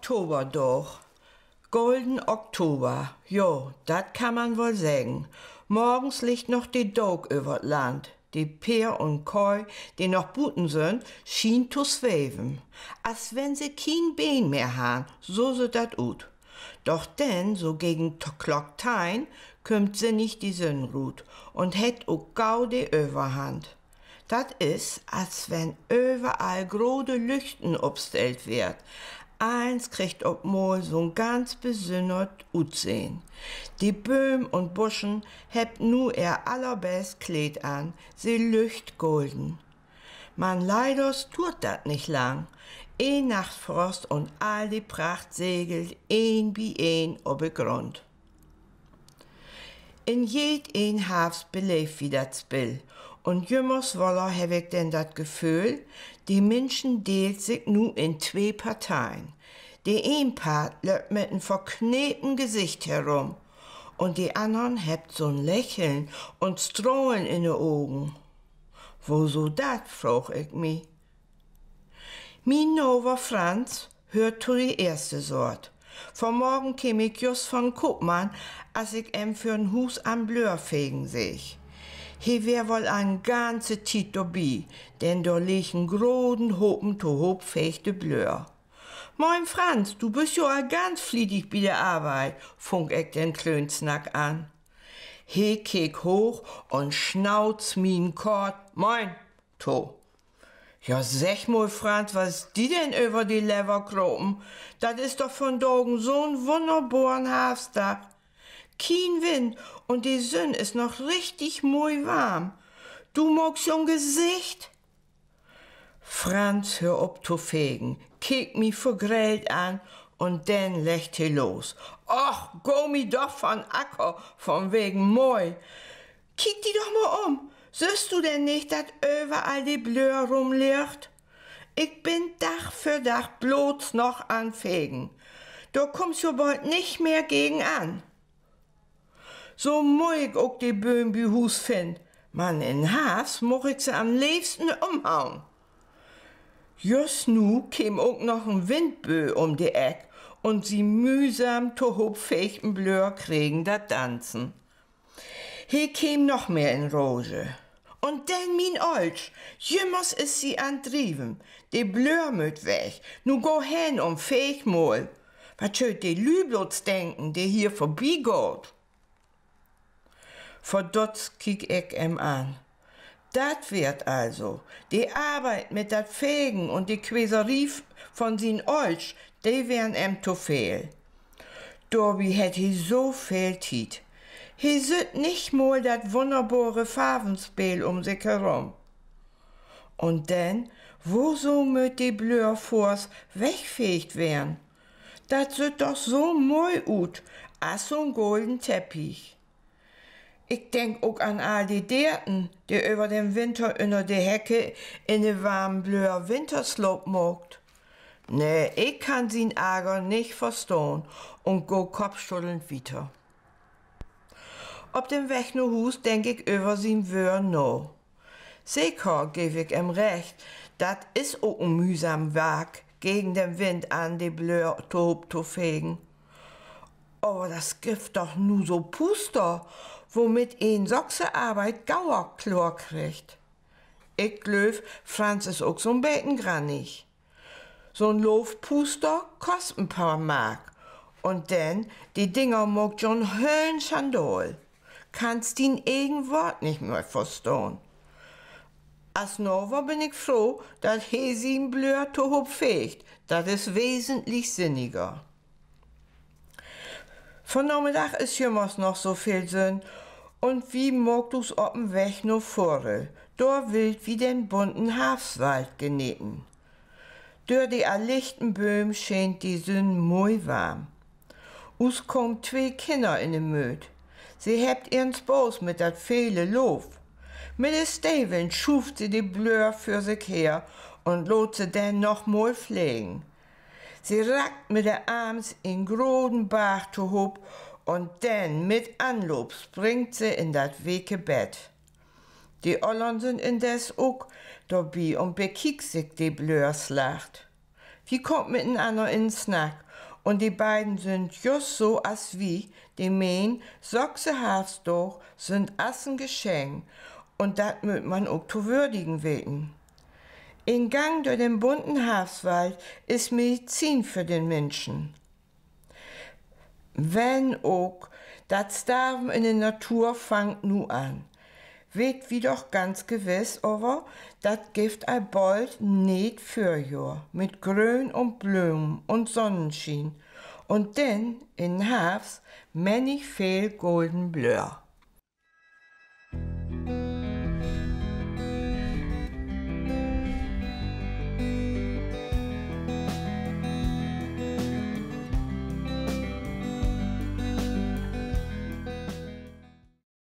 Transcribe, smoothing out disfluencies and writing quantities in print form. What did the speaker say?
Oktober doch. Golden Oktober, jo, dat kann man wohl sagen. Morgens liegt noch die Dog über't Land. Die Peer und Koi, die noch buten sind, schien zu sweven. Als wenn sie kein Bein mehr han, so se dat ut. Doch denn, so gegen Klocktein, kümmt sie nicht die Sonnenrut und het auch gau die Überhand. Dat is, als wenn überall grode Lüchten obstellt wird. Eins kriegt ob mal so'n ganz besünnert Utsehen. Die Böhm und Buschen hebt nu er allerbest Kleid an, sie lücht golden. Man leiders tut dat nicht lang. Nachtfrost und all die Pracht segelt een bi een ob de Grund. In jed een Hafs beleef wie dat Spill. Und jümmers woller heb ich denn dat Gefühl, die Menschen deelt sich nu in zwei Parteien. Die een Part löpt mit n verkneten Gesicht herum und die anderen hebt so'n Lächeln und Strahlen in de Augen. Wo so dat, frag ich mi. Min Nover Franz hört zu die erste Sort. Morgen käm ich just von Koopmann, als ich für n Hus am Blör fegen seh. He wär wohl ein ganze Tit dabei, denn da liegen groden Hopen to Hop fechte Blör. Moin Franz, du bist ja ganz fliedig bei der Arbeit, funk ich den Klönsnack an. He kiek hoch und schnauz min Kort, moin, to. Ja, sag mal, Franz, was ist die denn über die Lever kropen? Das ist doch von Dogen so'n wunderbaren Hafstag. Kein Wind und die Sonne ist noch richtig muy warm. Du magst schon Gesicht? Franz, hör op zu fegen, kick mi vergrellt an und dann lecht he los. Och, go mi doch von Acker, von wegen moi. Kick die doch mal um. Siehst du denn nicht, dass überall die Blör rumliegt? Ich bin Tag für Tag bloß noch an Fegen. Da kommst du bald nicht mehr gegen an. So muss ich auch die Böhm bei Hus find. Man, in Haas moch ich sie am liebsten umhauen. Just nu käm auch noch ein Windbö um die Eck und sie mühsam to hopfechten Blör kriegen dat Tanzen. Hier käm noch mehr in Roge. Und denn min Olsch, jümmers is sie andriven, die Blör müt weg, nu go hen feeg mal. Wat schöt die Lüblots denken, die hier vorbeigeht? Verdutzt kiek ich an. Dat wird also, die Arbeit mit dat Fegen und die Quäserie von sin Olsch, die wären zu viel. Dorbi hätt he so viel Tiet. He süt nicht mal dat wunderbare Farbenspiel um sich herum. Und denn, wo so möt die Blör vors wegfegt werden? Dat süt doch so moi ut, as so'n golden Teppich. Ich denk auch an all die Derten, die über den Winter unter die Hecke in de warmen Blör Winterslop mogt. Nee, ich kann sin Ärger nicht verstehen und go kopfschüttelnd weiter. Ob dem Weg no Hus denk ich über sin Wör no. Sicher geb ich recht, dat is auch ein mühsam Werk, gegen den Wind an die Blör zu fegen. Aber das gibt doch nu so Puster, womit een Sochsearbeit Gauerchlor kriegt. Ich glöf, Franz is auch so'n Beten grannig. So'n Loofpuster kost ein paar Mark. Und denn, die Dinger mogt schon höllen Schandol. Kannst din eigen Wort nicht mehr verstehen. Als Nover bin ich froh, dat he sin Blör to hop fegt. Dat is wesentlich sinniger. Von Nachmittag is jümmers noch so viel Sinn. Und wie mogt du's op'n Weg no vorre, dor wild wie den bunten Hafswald geneten. Dör die allichten Böhm scheint die Sonne moi warm. Us kommt zwei Kinder in de Möd. Sie hebt ihren Spaß mit dat viele Lof. Mit de Steven schuft sie die Blör für sich her und lot sie denn noch mal pflegen. Sie rackt mit der Arms in groden Bach zu hob und dann mit Anlob springt sie in dat weke Bett. Die Ollern sind indes auch dabei und bekiekt sich die Blörslacht. Wie kommt miteinander in Snack Und die beiden sind just so as wie, die meen, Sochse Hafs doch sind assen Geschenk und dat möt man auch zu würdigen weten. Ein Gang durch den bunten Hafswald ist Medizin für den Menschen. Wenn auch, dat Sterben in der Natur fangt nu an. Weet wie doch ganz gewiss, aber dat Gift bald nicht für jo, mit Grün und Blumen und Sonnenschein und denn in Herbst männig viel golden Blör.